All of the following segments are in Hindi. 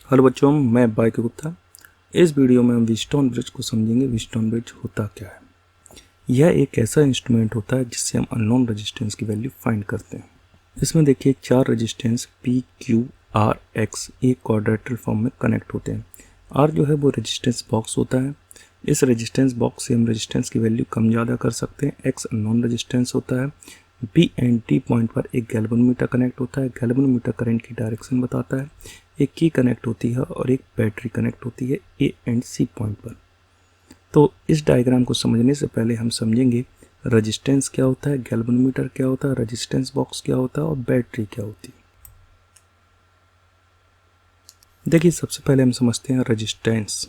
हेलो बच्चों, मैं बाइक गुप्ता। इस वीडियो में हम व्हीटस्टोन ब्रिज को समझेंगे। व्हीटस्टोन ब्रिज होता क्या है। यह एक ऐसा इंस्ट्रूमेंट होता है जिससे हम अननोन रेजिस्टेंस की वैल्यू फाइंड करते हैं। इसमें देखिए 4 resistance P, Q, R, X एक क्वाड्रेटरल फॉर्म में कनेक्ट होते हैं। R जो है वो रेजिस्टेंस बॉक्स होता है। इस रेजिस्टेंस बॉक्स से हम रेजिस्टेंस की वैल्यू कम ज़्यादा कर सकते हैं। X अननोन रेजिस्टेंस होता है। B एंड T पॉइंट पर एक गैल्वेनोमीटर कनेक्ट होता है। गैल्वेनोमीटर करंट की डायरेक्शन बताता है। एक की कनेक्ट होती है और एक बैटरी कनेक्ट होती है A एंड C पॉइंट पर। तो इस डायग्राम को समझने से पहले हम समझेंगे रेजिस्टेंस क्या होता है, गैल्वेनोमीटर क्या होता है, रेजिस्टेंस बॉक्स क्या होता है और बैटरी क्या होती है। देखिए सबसे पहले हम समझते हैं रेजिस्टेंस।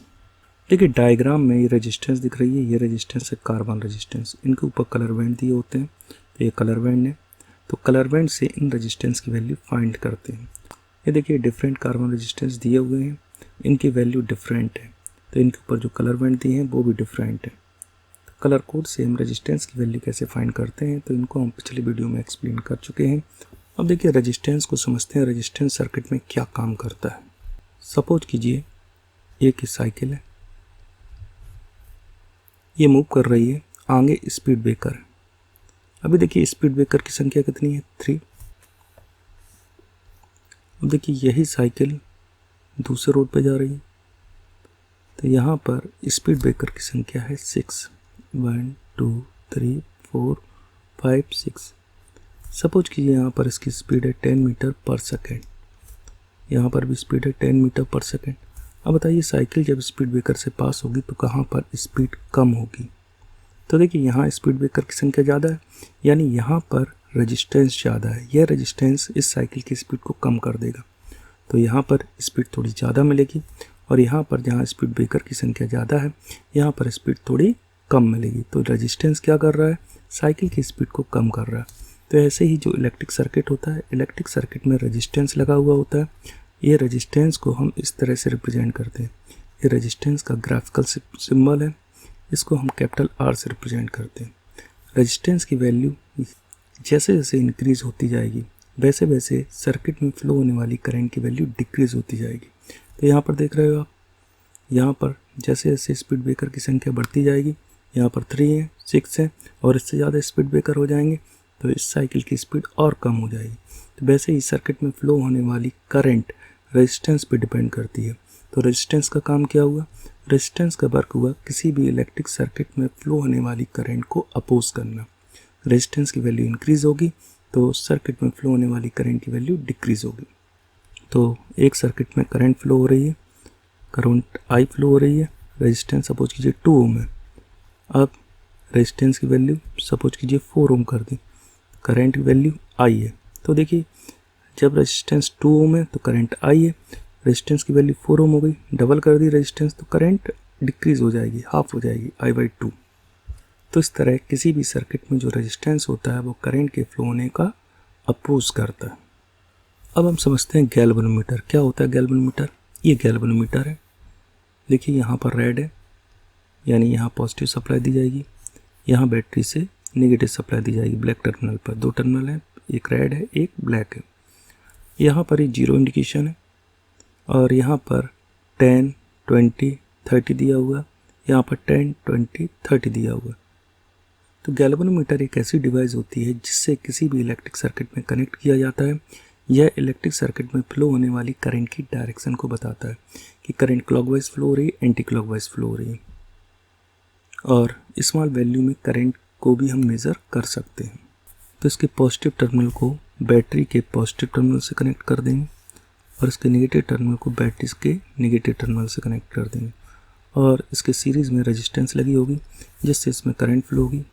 देखिए डायग्राम में ये रेजिस्टेंस दिख रही है, ये रेजिस्टेंस है कार्बन रेजिस्टेंस। इनके ऊपर कलर बैंड दिए होते हैं, तो ये कलर बैंड है। तो कलर बैंड से इन रेजिस्टेंस की वैल्यू फाइंड करते हैं। ये देखिए डिफरेंट कार्बन रेजिस्टेंस दिए हुए हैं, इनकी वैल्यू डिफरेंट है, तो इनके ऊपर जो कलर बैंड दिए हैं वो भी डिफरेंट है। तो कलर कोड से हम रेजिस्टेंस की वैल्यू कैसे फाइंड करते हैं, तो इनको हम पिछले वीडियो में एक्सप्लेन कर चुके हैं। अब देखिए रेजिस्टेंस को समझते हैं, रेजिस्टेंस सर्किट में क्या काम करता है। सपोज कीजिए एक साइकिल है, ये मूव कर रही है, आगे स्पीड ब्रेकर है। अभी देखिए स्पीड ब्रेकर की संख्या कितनी है, 3। अब देखिए यही साइकिल दूसरे रोड पे जा रही है, तो यहाँ पर स्पीड ब्रेकर की संख्या है 6। 1 2 3 4 5 6। सपोज कीजिए यहाँ पर इसकी स्पीड है 10 मीटर पर सेकेंड, यहाँ पर भी स्पीड है 10 मीटर पर सेकेंड। अब बताइए साइकिल जब स्पीड ब्रेकर से पास होगी तो कहाँ पर स्पीड कम होगी। तो देखिए यहाँ स्पीड ब्रेकर की संख्या ज़्यादा है, यानी यहाँ पर रेजिस्टेंस ज़्यादा है। यह रेजिस्टेंस इस साइकिल की स्पीड को कम कर देगा, तो यहाँ पर स्पीड थोड़ी ज़्यादा मिलेगी। और यहाँ पर जहाँ स्पीड ब्रेकर की संख्या ज़्यादा है, यहाँ पर स्पीड थोड़ी कम मिलेगी। तो रेजिस्टेंस क्या कर रहा है, साइकिल की स्पीड को कम कर रहा है। तो ऐसे ही जो इलेक्ट्रिक सर्किट होता है, इलेक्ट्रिक सर्किट में रेजिस्टेंस लगा हुआ होता है। ये रेजिस्टेंस को हम इस तरह से रिप्रेजेंट करते हैं। ये रेजिस्टेंस का ग्राफिकल सिंबल है, इसको हम कैपिटल R से रिप्रेजेंट करते हैं। रेजिस्टेंस की वैल्यू जैसे जैसे इंक्रीज होती जाएगी, वैसे वैसे सर्किट में फ्लो होने वाली करंट की वैल्यू डिक्रीज होती जाएगी। तो यहाँ पर देख रहे हो आप, यहाँ पर जैसे जैसे स्पीड ब्रेकर की संख्या बढ़ती जाएगी, यहाँ पर 3 है, 6 है और इससे ज़्यादा स्पीड ब्रेकर हो जाएंगे तो इस साइकिल की स्पीड और कम हो जाएगी। तो वैसे ही सर्किट में फ्लो होने वाली करंट रेजिस्टेंस पर डिपेंड करती है। तो रेजिस्टेंस का काम क्या हुआ, रेजिस्टेंस का वर्क हुआ किसी भी इलेक्ट्रिक सर्किट में फ्लो होने वाली करंट को अपोज करना। रेजिस्टेंस की वैल्यू इंक्रीज होगी तो सर्किट में फ्लो होने वाली करंट की वैल्यू डिक्रीज होगी। तो एक सर्किट में करंट फ्लो हो रही है, करंट I फ्लो हो रही है, रेजिस्टेंस सपोज कीजिए 2 ओम है। अब रेजिस्टेंस की वैल्यू सपोज कीजिए 4 ओम कर दी, करंट की वैल्यू I है। तो देखिए जब रेजिस्टेंस 2 ओम है तो करंट I है, रेजिस्टेंस की वैल्यू 4 ओम हो गई, डबल कर दी रेजिस्टेंस तो करंट डिक्रीज हो जाएगी, हाफ हो जाएगी I/2। तो इस तरह किसी भी सर्किट में जो रेजिस्टेंस होता है वो करंट के फ्लो होने का अपोज करता है। अब हम समझते हैं गैल्वेनोमीटर क्या होता है। गैल्वेनोमीटर, ये गैल्वेनोमीटर है। देखिए यहाँ पर रेड है, यानी यहाँ पॉजिटिव सप्लाई दी जाएगी, यहाँ बैटरी से नेगेटिव सप्लाई दी जाएगी। ब्लैक टर्मिनल पर 2 टर्मिनल है, एक रेड है एक ब्लैक है। यहाँ पर ये 0 इंडिकेशन है और यहाँ पर 10 20 30 दिया हुआ, यहाँ पर 10 20 30 दिया हुआ। तो गैल्वेनोमीटर एक ऐसी डिवाइस होती है जिससे किसी भी इलेक्ट्रिक सर्किट में कनेक्ट किया जाता है। यह इलेक्ट्रिक सर्किट में फ्लो होने वाली करंट की डायरेक्शन को बताता है कि करंट क्लॉकवाइज फ्लो हो रही है, एंटी क्लॉकवाइज फ्लो हो रही है। और स्मॉल वैल्यू में करंट को भी हम मेज़र कर सकते हैं। तो इसके पॉजिटिव टर्मिनल को बैटरी के पॉजिटिव टर्मिनल से कनेक्ट कर देंगे और इसके नेगेटिव टर्मिनल को बैटरी के नेगेटिव टर्मिनल से कनेक्ट कर देंगे। और इसके सीरीज़ में रेजिस्टेंस लगी होगी जिससे इसमें करंट फ्लो होगी।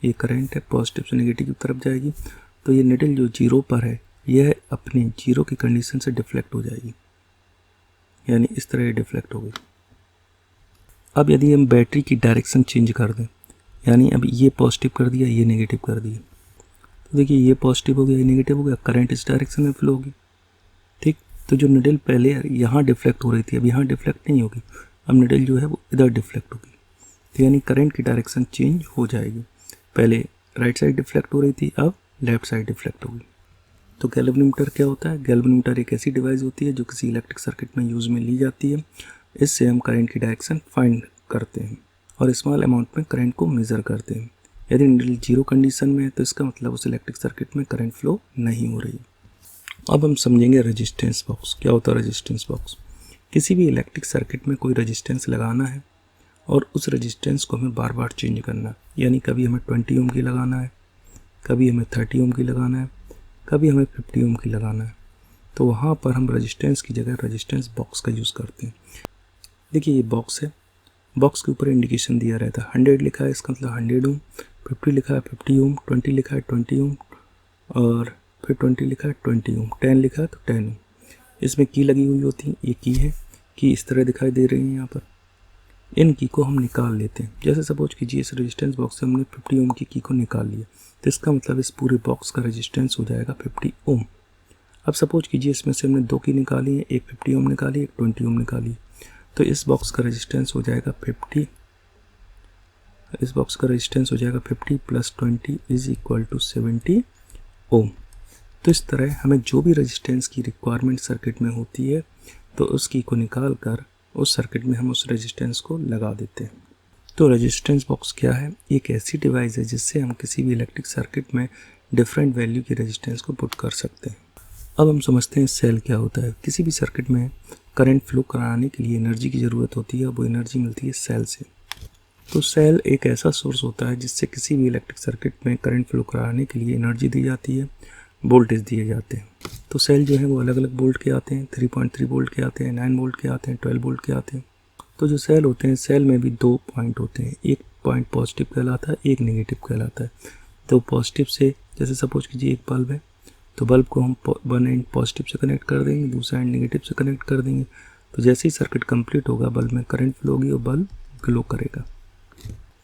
ये करंट है, पॉजिटिव से नेगेटिव की तरफ जाएगी, तो ये निडल जो 0 पर है यह अपनी 0 की कंडीशन से डिफ्लेक्ट हो जाएगी, यानी इस तरह ये डिफ्लेक्ट हो गई। अब यदि हम बैटरी की डायरेक्शन चेंज कर दें, यानी अब ये पॉजिटिव कर दिया, ये नेगेटिव कर दिया, तो देखिए ये पॉजिटिव हो गया, ये नेगेटिव हो गया, करंट इस डायरेक्शन में फ्लो होगी। ठीक, तो जो निडल पहले यहाँ डिफ्लेक्ट हो रही थी अब यहाँ डिफ्लेक्ट नहीं होगी, अब निडल जो है वो इधर डिफ्लेक्ट होगी। तो यानी करंट की डायरेक्शन चेंज हो जाएगी। पहले राइट साइड डिफ्लेक्ट हो रही थी, अब लेफ्ट साइड डिफ्लेक्ट होगी। तो गैल्वेनोमीटर क्या होता है? गैल्वेनोमीटर एक ऐसी डिवाइस होती है जो किसी इलेक्ट्रिक सर्किट में यूज़ में ली जाती है। इससे हम करंट की डायरेक्शन फाइंड करते हैं और स्मॉल अमाउंट में करंट को मेज़र करते हैं। यदि नीडल जीरो कंडीशन में है तो इसका मतलब उस इलेक्ट्रिक सर्किट में करंट फ्लो नहीं हो रही। अब हम समझेंगे रेजिस्टेंस बॉक्स। क्या होता है रेजिस्टेंस बॉक्स? किसी भी इलेक्ट्रिक सर्किट में कोई रेजिस्टेंस लगाना है और उस रेजिस्टेंस को हमें बार बार चेंज करना है। यानी कभी हमें 20 ओम की लगाना है, कभी हमें 30 ओम की लगाना है, कभी हमें 50 ओम की लगाना है। तो वहाँ पर हम रेजिस्टेंस की जगह रेजिस्टेंस बॉक्स का यूज़ करते हैं। देखिए ये बॉक्स है, बॉक्स के ऊपर इंडिकेशन दिया रहता है। 100 लिखा है इसका मतलब 100 ओम, 50 लिखा है 50 ओम, 20 लिखा है 20 ओम और फिर 20 लिखा है 20 ओम, 10 लिखा है तो 10 ओम। इसमें की लगी हुई होती है, ये की है, की इस तरह दिखाई दे रही है यहाँ पर। इन की को हम निकाल लेते हैं। जैसे सपोज कीजिए इस रेजिस्टेंस बॉक्स से हमने 50 ओम की को निकाल लिया, तो इसका मतलब इस पूरे बॉक्स का रेजिस्टेंस हो जाएगा 50 ओम। अब सपोज कीजिए इसमें से हमने 2 की निकाली है, एक 50 ओम निकाली, एक 20 ओम निकाली, तो इस बॉक्स का रेजिस्टेंस हो जाएगा 50, इस बॉक्स का रेजिस्टेंस हो जाएगा 50 + 20 = 70 ओम। तो इस तरह हमें जो भी रेजिस्टेंस की रिक्वायरमेंट सर्किट में होती है तो उसकी को निकाल कर उस सर्किट में हम उस रेजिस्टेंस को लगा देते हैं। तो रेजिस्टेंस बॉक्स क्या है? एक ऐसी डिवाइस है जिससे हम किसी भी इलेक्ट्रिक सर्किट में डिफरेंट वैल्यू की रेजिस्टेंस को पुट कर सकते हैं। अब हम समझते हैं सेल क्या होता है। किसी भी सर्किट में करंट फ्लो कराने के लिए एनर्जी की ज़रूरत होती है, वो एनर्जी मिलती है सेल से। तो सेल एक ऐसा सोर्स होता है जिससे किसी भी इलेक्ट्रिक सर्किट में करंट फ्लो कराने के लिए एनर्जी दी जाती है, वोल्टेज दिए जाते हैं। तो सेल जो है वो अलग अलग वोल्ट के आते हैं, 3.3 वोल्ट के आते हैं, 9 वोल्ट के आते हैं, 12 वोल्ट के आते हैं। तो जो सेल होते हैं, सेल में भी 2 पॉइंट होते हैं, एक पॉइंट पॉजिटिव कहलाता है, एक नेगेटिव कहलाता है। तो पॉजिटिव से जैसे सपोज कीजिए एक बल्ब है, तो बल्ब को हम वन एंड पॉजिटिव से कनेक्ट कर देंगे, दूसरा एंड नेगेटिव से कनेक्ट कर देंगे। तो जैसे ही सर्किट कंप्लीट होगा, बल्ब में करंट फ्लो होगी और बल्ब ग्लो करेगा।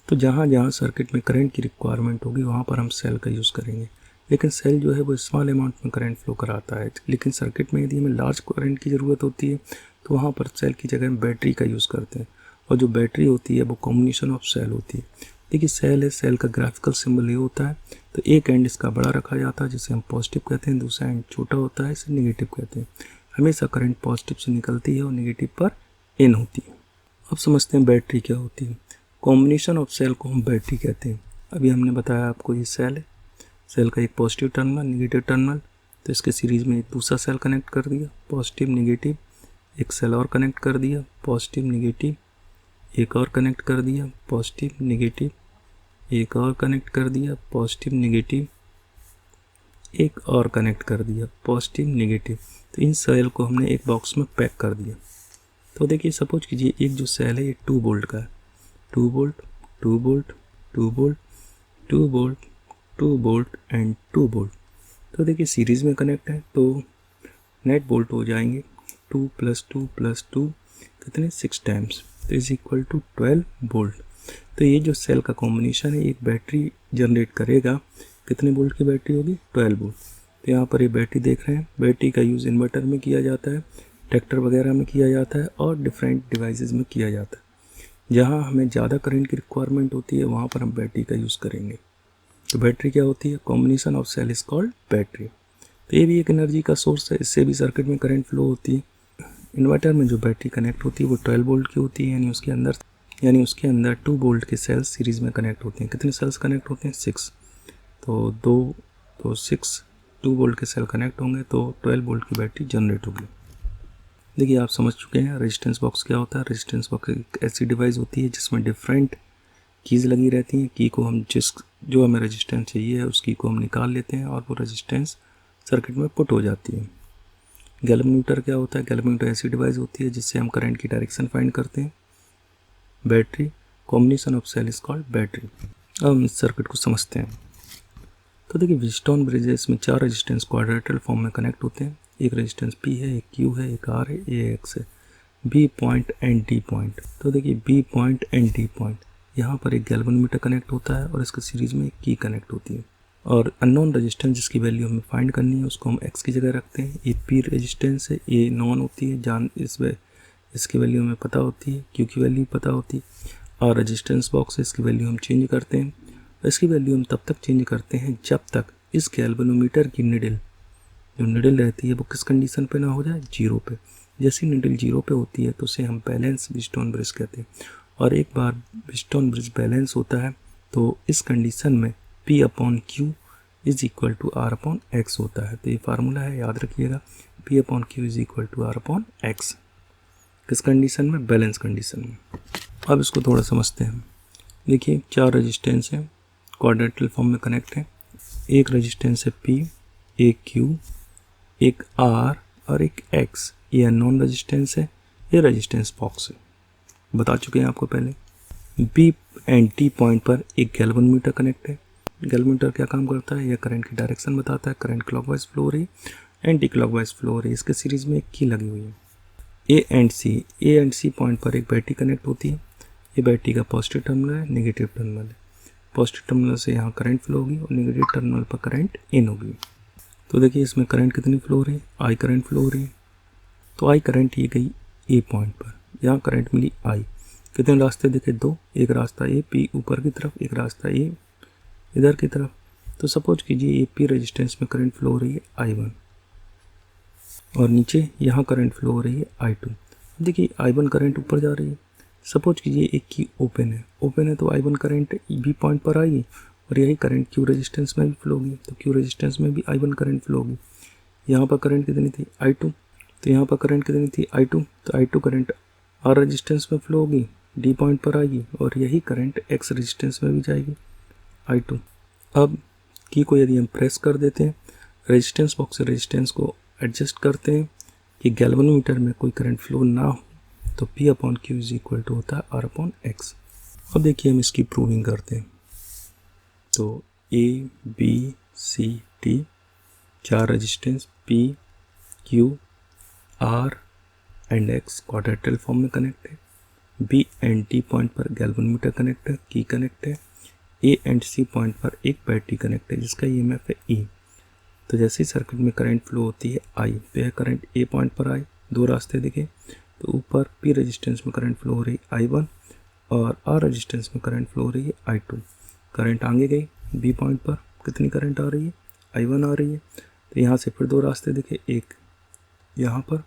तो जहाँ जहाँ सर्किट में करंट की रिक्वायरमेंट होगी वहाँ पर हम सेल का यूज़ करेंगे। लेकिन सेल जो है वो स्मॉल अमाउंट में करंट फ्लो कराता है। लेकिन सर्किट में यदि हमें लार्ज करंट की ज़रूरत होती है तो वहाँ पर सेल की जगह हम बैटरी का यूज़ करते हैं, और जो बैटरी होती है वो कॉम्बिनेशन ऑफ सेल होती है। देखिए सेल है, सेल का ग्राफिकल सिंबल ये होता है। तो एक एंड इसका बड़ा रखा जाता है जिसे हम पॉजिटिव कहते हैं, दूसरा एंड छोटा होता है इसे नेगेटिव कहते हैं। हमेशा करंट पॉजिटिव से निकलती है और नेगेटिव पर इन होती है। अब समझते हैं बैटरी क्या होती है। कॉम्बिनेशन ऑफ सेल को हम बैटरी कहते हैं। अभी हमने बताया आपको ये सेल है, सेल का एक पॉजिटिव टर्मिनल, नेगेटिव टर्मिनल, तो इसके सीरीज़ में एक दूसरा सेल कनेक्ट कर दिया, पॉजिटिव नेगेटिव, एक सेल और कनेक्ट कर दिया, पॉजिटिव नेगेटिव, एक और कनेक्ट कर दिया, पॉजिटिव नेगेटिव, एक और कनेक्ट कर दिया, पॉजिटिव नेगेटिव, एक और कनेक्ट कर दिया, पॉजिटिव नेगेटिव। तो इन सेल को हमने एक बॉक्स में पैक कर दिया। तो देखिए सपोज कीजिए एक जो सेल है ये 2 वोल्ट का है, 2 volt, 2 volt, 2 volt, 2 volt, 2 volt and 2 volt. तो देखिए सीरीज़ में कनेक्ट है तो नेट वोल्ट हो जाएंगे 2 + 2 + 2 कितने 6 टाइम्स, तो = 12 वोल्ट। तो ये जो सेल का कॉम्बिनेशन है एक बैटरी जनरेट करेगा। कितने वोल्ट की बैटरी होगी? 12 वोल्ट। तो यहाँ पर ये बैटरी देख रहे हैं, बैटरी का यूज़ इन्वर्टर में किया जाता है, ट्रैक्टर वगैरह में किया जाता है और डिफरेंट डिवाइसेस में किया जाता है। जहाँ हमें ज़्यादा करंट की रिक्वायरमेंट होती है वहाँ पर हम बैटरी का यूज़ करेंगे। तो बैटरी क्या होती है? Combination of cell is called battery. तो ये भी एक एनर्जी का सोर्स है, इससे भी सर्किट में करंट फ्लो होती है। इन्वर्टर में जो बैटरी कनेक्ट होती है वो 12 वोल्ट की होती है, यानी उसके अंदर 2 वोल्ट के सेल्स सीरीज़ में कनेक्ट होते हैं। कितने सेल्स कनेक्ट होते हैं? 6। तो 6 2 वोल्ट के सेल कनेक्ट होंगे तो 12 वोल्ट की बैटरी जनरेट होगी। देखिए आप समझ चुके हैं रेजिस्टेंस बॉक्स क्या होता है। रेजिस्टेंस बॉक्स एक ऐसी डिवाइस होती है जिसमें डिफरेंट कीज़ लगी रहती हैं। की को हम जो हमें रेजिस्टेंस चाहिए है उस की को हम निकाल लेते हैं और वो रेजिस्टेंस सर्किट में पुट हो जाती है। गैल्वेनोमीटर क्या होता है? गैल्वेनोमीटर ऐसी डिवाइस होती है जिससे हम करंट की डायरेक्शन फाइंड करते हैं। Battery, combination of cell is called battery. अब हम इस सर्किट को समझते हैं। तो देखिए व्हीटस्टोन ब्रिजेस में 4 रेजिस्टेंस क्वाड्रेटल फॉर्म में कनेक्ट होते हैं। एक रेजिस्टेंस P है, एक Q है, एक R है, एक X है, B point and D point. तो देखिए B point and D point, यहाँ पर एक गैल्वेनोमीटर कनेक्ट होता है और इसके सीरीज़ में एक की कनेक्ट होती है। और अननोन रेजिस्टेंस जिसकी वैल्यू हमें फाइंड करनी है उसको हम X की जगह रखते हैं। ये P रेजिस्टेंस है, ये नॉन होती है, इसकी वैल्यू हमें पता होती है, Q की वैल्यू पता होती है। और रेजिस्टेंस बॉक्स है, इसकी वैल्यू हम चेंज करते हैं। इसकी वैल्यू हम तब तक चेंज करते हैं जब तक इस गैल्वेनोमीटर की निडल जो निडल रहती है वो किस कंडीशन पे ना हो जाए, जीरो पे। जैसी निडल जीरो पे होती है तो उसे हम बैलेंस ब्रिजस्टोन ब्रिज कहते हैं। और एक बार ब्रिजस्टोन ब्रिज बैलेंस होता है तो इस कंडीशन में P/Q is equal to R/X होता है। तो ये फार्मूला है, याद रखिएगा, P/Q is equal to R/X। किस कंडीशन में, बैलेंस कंडीशन में। अब इसको थोड़ा समझते हैं। देखिए 4 रेजिस्टेंस हैं, क्वाड्रेटल फॉर्म में कनेक्ट है। एक रेजिस्टेंस है P, एक Q, एक R और एक X। ये अननोन रेजिस्टेंस है, ये रेजिस्टेंस बॉक्स है, बता चुके हैं आपको पहले। B एंड T पॉइंट पर एक गैल्वेनोमीटर कनेक्ट है। गैल्वेनोमीटर क्या काम करता है, यह करंट की डायरेक्शन बताता है। करंट क्लॉकवाइज फ्लो हो रही, एंटी क्लॉकवाइज फ्लो हो रही है। इसके सीरीज में एक की लगी हुई है। ए एंड सी पॉइंट पर एक बैटरी कनेक्ट होती है। ये बैटरी का पॉजिटिव टर्मिनल है, नेगेटिव टर्मिनल है। पॉजिटिव टर्मिनल से यहाँ करंट फ्लो होगी और नेगेटिव टर्मिनल पर करंट इन होगी। तो देखिए इसमें करंट कितनी फ्लो हो रही है, आई करंट फ्लो हो रही है। तो आई करंट ये गई ए पॉइंट पर, यहाँ करंट मिली आई। कितने रास्ते देखे, 2। एक रास्ता ए पी ऊपर की तरफ, एक रास्ता ए इधर की तरफ। तो सपोज कीजिए ए पी रेजिस्टेंस में करंट फ्लो हो रही है I1 और नीचे यहाँ करंट फ्लो हो रही है I2। देखिए I1 करंट ऊपर जा रही है। सपोज कीजिए एक की ओपन है तो I1 करंट बी पॉइंट पर आएगी और यही करंट क्यू रेजिस्टेंस में भी फ्लो होगी। तो क्यू रेजिस्टेंस में भी I1 करंट फ्लो होगी। यहाँ पर करंट कितनी थी, I2। तो यहाँ पर करंट कितनी थी, I2। तो I2 करंट आर रेजिस्टेंस में फ्लो होगी, डी पॉइंट पर आएगी और यही करंट एक्स रेजिस्टेंस में भी जाएगी, I2। अब की को यदि हम प्रेस कर देते हैं, रेजिस्टेंस बॉक्स से रेजिस्टेंस को एडजस्ट करते हैं कि गैल्वेनोमीटर में कोई करंट फ्लो ना हो, तो P/Q इज इक्वल टू होता है R/X। अब देखिए हम इसकी प्रूविंग करते हैं। तो A, B, C, T 4 resistance P, Q, R and X quadrilateral form में कनेक्ट है। B एंड T पॉइंट पर गैल्वेनोमीटर कनेक्ट है, की कनेक्ट है। A एंड C पॉइंट पर एक बैटरी कनेक्ट है जिसका EMF है E। तो जैसे ही सर्किट में करंट फ्लो होती है I, तो यह करंट A पॉइंट पर आए, 2 रास्ते दिखे। तो ऊपर P रेजिस्टेंस में करंट फ्लो हो रही है I1 और R रेजिस्टेंस में करंट फ्लो हो रही है I2। करंट आगे गई B पॉइंट पर, कितनी करंट आ रही है, I1 आ रही है। तो यहाँ से फिर 2 रास्ते दिखे, एक यहाँ पर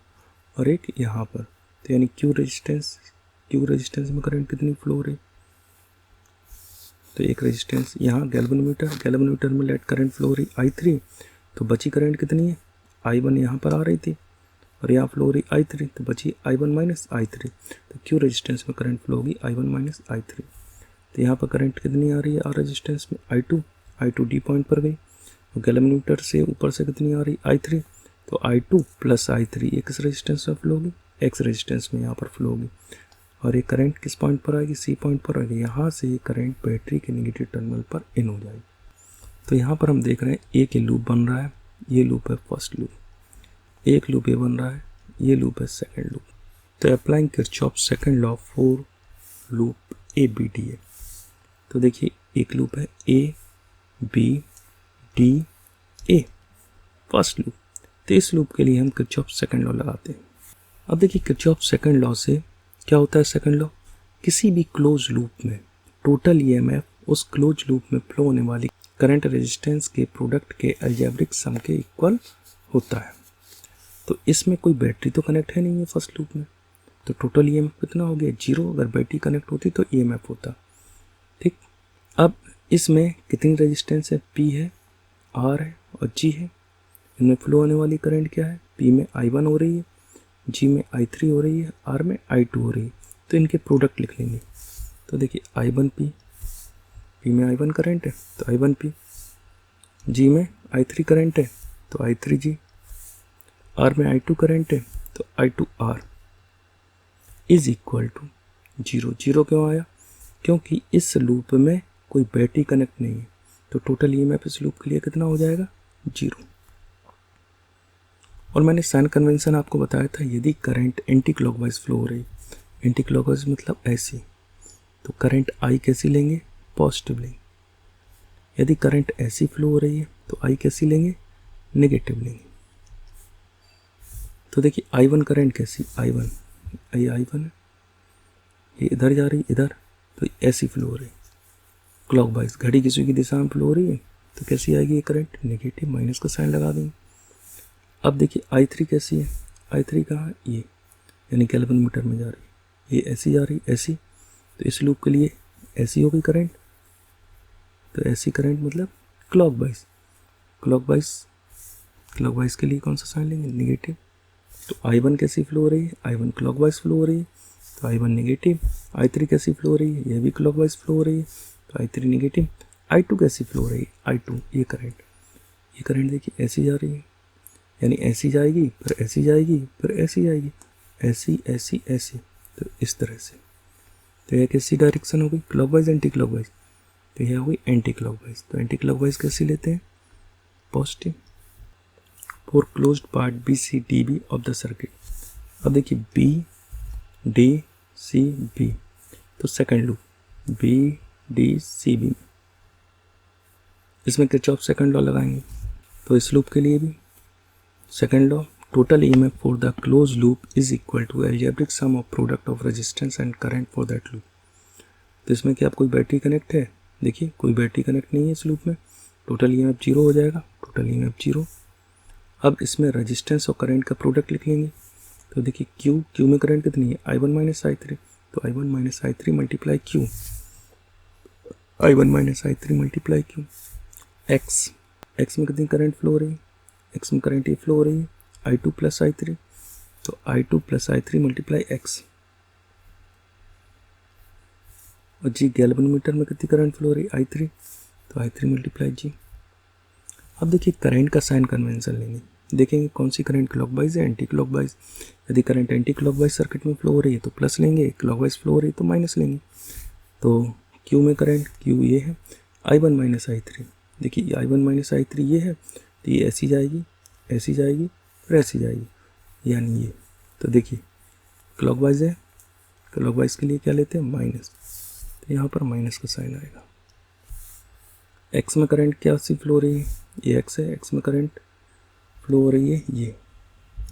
और एक यहाँ पर। तो यानी Q रेजिस्टेंस में करंट कितनी फ्लो हो रही, तो एक रेजिस्टेंस यहाँ गैल्वेनोमीटर में लेट करंट फ्लो हो रही I3। तो बची करंट कितनी है, I1 यहाँ पर आ रही थी और यहाँ फ्लो हो रही I3, तो बची I1 माइनस I3। तो Q रेजिस्टेंस में करंट फ्लो होगी I1 माइनस I3। तो यहाँ पर करंट कितनी आ रही है, R रेजिस्टेंस में I2 डी पॉइंट पर गई। तो गैल्वेनोमीटर से ऊपर से कितनी आ रही I3, तो I2 प्लस I3 ये किस रेजिस्टेंस में फ्लो होगी, X रेजिस्टेंस में यहाँ पर फ्लो होगी। और ये करंट किस पॉइंट पर आएगी, C पॉइंट पर आएगी। यहाँ से ये करंट बैटरी के नेगेटिव टर्मिनल पर इन हो जाएगी। तो यहाँ पर हम देख रहे हैं एक लूप बन रहा है, ये लूप है फर्स्ट लूप, एक लूप ये बन रहा है, ये लूप है सेकंड लूप। तो applying Kirchhoff second law for loop ABDA। तो देखिए एक लूप है ABDA फर्स्ट लूप। तो इस लूप के लिए हम किरचॉफ सेकंड लॉ लगाते हैं। अब देखिए किरचॉफ सेकंड लॉ से क्या होता है, सेकंड लॉ, किसी भी क्लोज लूप में टोटल EMF उस क्लोज लूप में फ्लो होने वाली करंट रेजिस्टेंस के प्रोडक्ट के अलजेब्रिक सम के इक्वल होता है। तो इसमें कोई बैटरी तो कनेक्ट है नहीं है फर्स्ट लूप में, तो टोटल EMF कितना हो गया, 0। अगर बैटरी कनेक्ट होती तो EMF होता, ठीक। अब इसमें कितनी रेजिस्टेंस है, P है, R है और G है। इनमें फ्लो होने वाली करंट क्या है, P में I1 हो रही है, G में I3 हो रही है, R में I2 हो रही है। तो इनके प्रोडक्ट लिख लेंगे। तो देखिए I1P, P में I1 करंट है तो I1P, G में I3 करंट है तो I3G, R में I2 करंट है तो I2R इज इक्वल टू 0। 0 क्यों आया, क्योंकि इस लूप में कोई बैटरी कनेक्ट नहीं है। तो टोटल EMF इस लूप के लिए कितना हो जाएगा, 0। और मैंने साइन कन्वेंशन आपको बताया था, यदि करंट एंटी क्लॉकवाइज फ्लो हो रही, एंटी क्लॉकवाइज मतलब ऐसी, तो करंट I कैसी लेंगे, पॉजिटिव लेंगे। यदि करंट ऐसी फ्लो हो रही है तो I कैसी लेंगे, नेगेटिव लेंगे। तो देखिए I1 करंट कैसी, I1 है, ये इधर जा रही इधर, तो ऐसी फ्लो हो रही क्लॉकवाइज, घड़ी किसी की दिशा में फ्लो हो रही है तो कैसी आएगी ये करंट, नेगेटिव, माइनस का साइन लगा देंगे। अब देखिए I3 कैसी है, I3 कहाँ, ये यानी गैल्वन मीटर में जा रही है, ये ऐसी जा रही ऐसी, तो इस लूप के लिए ऐसी होगी करंट, तो ऐसी करंट मतलब क्लॉकवाइज, क्लॉकवाइज के लिए कौन सा साइन लेंगे, निगेटिव। तो I1 कैसी फ्लो हो रही है, I1 क्लॉकवाइज फ्लो हो रही है, तो I1 नेगेटिव। I3 कैसी फ्लो हो रही है, यह भी क्लॉकवाइज फ्लो हो रही है, तो I3 नेगेटिव। I2 कैसी फ्लो हो रही है, I2 ये करंट देखिए ऐसी जा रही है, यानी ऐसी जाएगी फिर ऐसी जाएगी फिर ऐसी जाएगी, ऐसी ऐसी ऐसी, तो इस तरह से। तो यह कैसी डायरेक्शन होगी, क्लॉकवाइज एंटी क्लॉकवाइज, तो यह होगी एंटी क्लॉकवाइज। तो एंटी क्लॉकवाइज कैसी लेते हैं, positive. For closed part B C D B of the circuit, अब देखिए बी डी सी बी, तो second loop B D C B, इसमें किरचॉफ सेकंड लॉ लगाएंगे। तो इस लूप के लिए भी second law, total EMF for the close loop is equal to algebraic sum of product of resistance and current for that loop. तो इसमें क्या कोई बैटरी कनेक्ट है, देखिए कोई बैटरी कनेक्ट नहीं है इस लूप में, टोटल ईएमएफ 0 हो जाएगा, टोटल ईएमएफ 0। अब इसमें रेजिस्टेंस और करंट का प्रोडक्ट लिख लेंगे। तो देखिए क्यू में करंट कितनी है, I1 माइनस I3, तो I1 minus I3 multiply Q, I1 minus I3 multiply Q. X में कितनी करंट फ्लो हो रही है, एक्स में करंट ये फ्लो हो रही है I2 प्लस I3, तो I2 plus I3 multiply x. और जी गैल्वन मीटर में कितनी करंट फ्लो हो रही है, I3, तो I3 मल्टीप्लाई जी। अब देखिए करंट का साइन कन्वेंशन लेंगे, देखेंगे कौन सी करंट क्लॉकवाइज है, एंटी क्लॉकवाइज। यदि करंट एंटी क्लॉकवाइज सर्किट में फ्लो हो रही है तो प्लस लेंगे, क्लॉकवाइज फ्लो हो रही है तो माइनस लेंगे। तो क्यू में करंट, क्यू ये है I1 माइनस I3, देखिए I1 माइनस I3 ये है, तो ये ऐसी जाएगी ऐसी जाएगी फिर ऐसी जाएगी, यानी ये। तो देखिए क्लॉकवाइज है, क्लॉकवाइज के लिए क्या लेते हैं, माइनस, तो यहाँ पर माइनस का साइन आएगा। एक्स में करंट क्या सी फ्लो हो रही है, ये एक्स है, एक्स में करंट फ्लो हो रही है ये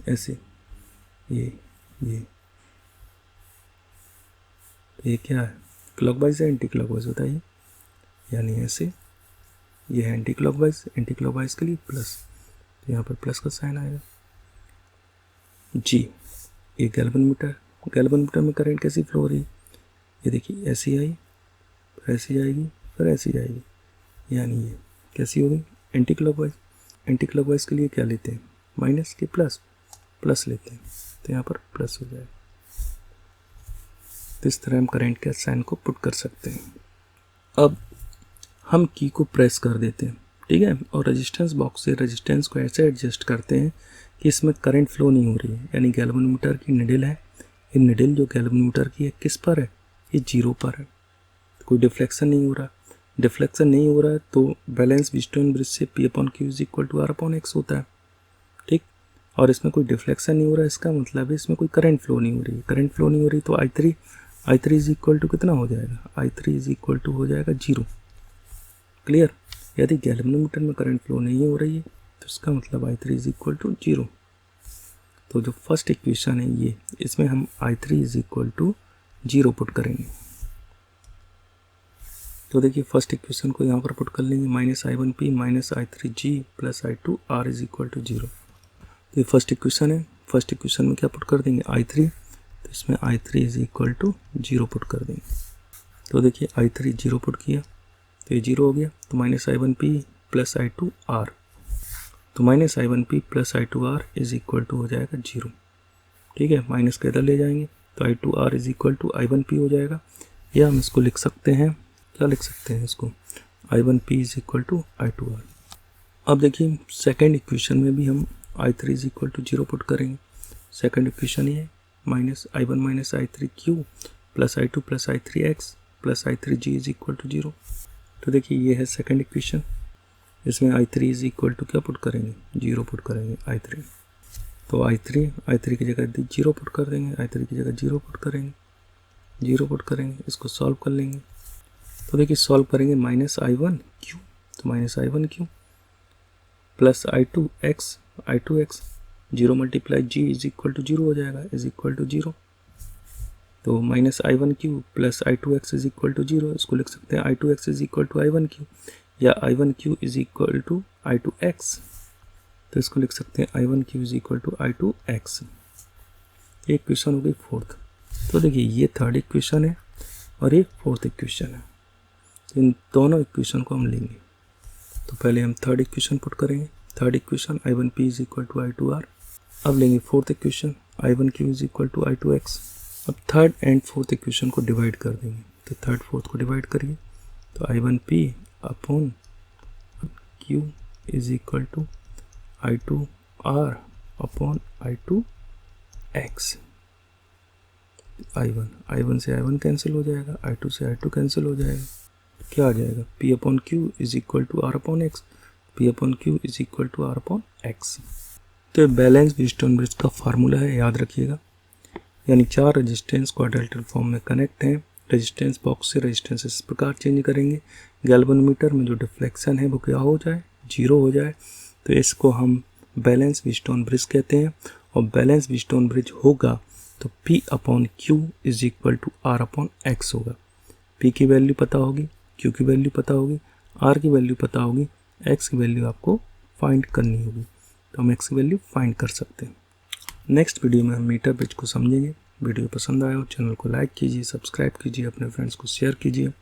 ऐसे, ये तो ये क्या है, क्लॉकवाइज है एंटी क्लॉकवाइज बताइए, यानी ऐसे, ये है एंटी क्लॉकवाइज, एंटी क्लॉकवाइज के लिए प्लस, तो यहाँ पर प्लस का साइन आएगा जी। ये गैल्वन मीटर में करंट कैसी फ्लो हो रही है, ये देखिए ऐसी आई फिर ऐसी जाएगी फिर ऐसी जाएगी, यानी ये कैसी होगी, एंटी क्लॉकवाइज। एंटी क्लॉकवाइज के लिए क्या लेते हैं, माइनस के प्लस लेते हैं, तो यहाँ पर प्लस हो जाएगा। तो इस तरह हम करंट के साइन को पुट कर सकते हैं। अब हम की को प्रेस कर देते हैं, ठीक है, और रेजिस्टेंस बॉक्स से रेजिस्टेंस को ऐसे एडजस्ट करते हैं कि इसमें करंट फ्लो नहीं हो रही है, यानी गैल्वन मीटर की निडल है, ये निडल जो गैल्वन मीटर की है किस पर है, ये 0 पर है, तो कोई डिफ्लेक्शन नहीं हो रहा है, तो बैलेंस व्हीटस्टोन ब्रिज से P/Q is equal to R/X होता है, ठीक। और इसमें कोई डिफ्लेक्शन नहीं हो रहा है, इसका मतलब है इसमें कोई करंट फ्लो नहीं हो रही, तो I3 इज इक्वल टू कितना हो जाएगा, I3 इज इक्वल टू हो जाएगा 0, क्लियर। यदि गैल्वेनोमीटर में करंट फ्लो नहीं हो रही है तो इसका मतलब I3 इज इक्वल टू 0। तो जो फर्स्ट इक्वेशन है ये, इसमें हम I3 is equal to 0 put करेंगे। तो देखिए फर्स्ट इक्वेशन को यहाँ पर पुट कर लेंगे, -I1P minus I3G plus I2R is equal to 0। तो ये फर्स्ट इक्वेशन है, फर्स्ट इक्वेशन में क्या पुट कर देंगे, I3, तो इसमें I3 is equal to 0 put कर देंगे। तो देखिए I3 0 पुट किया तो ये 0 हो गया, तो -I1P प्लस I2R, तो -I1P plus I2R is equal to हो जाएगा 0, ठीक है। माइनस के इधर ले जाएंगे तो I2R is equal to I1P हो जाएगा, या हम इसको लिख सकते हैं, क्या लिख सकते हैं इसको, I1P is equal to I2R। अब देखिए सेकेंड इक्वेशन में भी हम I3 is equal to 0 put करेंगे। सेकेंड इक्वेशन ये -I1 minus I3Q plus I2 plus I3X plus I3G is equal to 0। तो देखिए ये है सेकेंड इक्वेशन, इसमें I3 इज इक्वल टू क्या पुट करेंगे, 0 पुट करेंगे I3। तो I3 की जगह 0 पुट कर देंगे, I3 की जगह 0 पुट करेंगे, इसको सॉल्व कर लेंगे। तो देखिए सॉल्व करेंगे -I1Q, तो -I1Q plus I2X 0 multiply G is equal to 0 हो जाएगा, इज इक्वल टू 0। तो -I1Q plus I2X is equal to 0, इसको लिख सकते हैं I2X is equal to I1Q, या I1Q is equal to I2X। तो इसको लिख सकते हैं I1Q is equal to I2X। एक इक्वेशन हो गई फोर्थ। तो देखिए ये थर्ड इक्वेशन है और एक फोर्थ इक्वेशन है, तो इन दोनों इक्वेशन को हम लेंगे। तो पहले हम थर्ड इक्वेशन पुट करेंगे। Third equation I1P is equal to I2R। अब लेंगे fourth equation I1Q is equal to I2X। अब थर्ड एंड फोर्थ इक्वेशन को डिवाइड कर देंगे, तो थर्ड फोर्थ को डिवाइड करिए, तो I1P upon Q is equal to I2R upon I2X। I1 से I1 कैंसिल हो जाएगा, I2 से I2 कैंसिल हो जाएगा, क्या आ जाएगा P upon Q is equal to R upon X। P upon Q is equal to R upon X। तो ये बैलेंस व्हीटस्टोन ब्रिज का फार्मूला है, याद रखिएगा। यानी चार रेजिस्टेंस क्वाड्रेलेटरल फॉर्म में कनेक्ट हैं। रेजिस्टेंस बॉक्स से रेजिस्टेंस इस प्रकार चेंज करेंगे, गैल्वेनोमीटर में जो डिफ्लेक्शन है वो क्या हो जाए, 0 हो जाए। तो इसको हम बैलेंस व्हीटस्टोन ब्रिज कहते हैं। और बैलेंस व्हीटस्टोन ब्रिज होगा तो P upon Q is equal to R upon X होगा। P की वैल्यू पता होगी, Q की वैल्यू पता होगी, R की वैल्यू पता होगी, X की वैल्यू आपको फाइंड करनी होगी। तो हम X की वैल्यू फाइंड कर सकते हैं। नेक्स्ट वीडियो में हम मीटर ब्रिज को समझेंगे। वीडियो पसंद आया हो चैनल को लाइक कीजिए, सब्सक्राइब कीजिए, अपने फ्रेंड्स को शेयर कीजिए।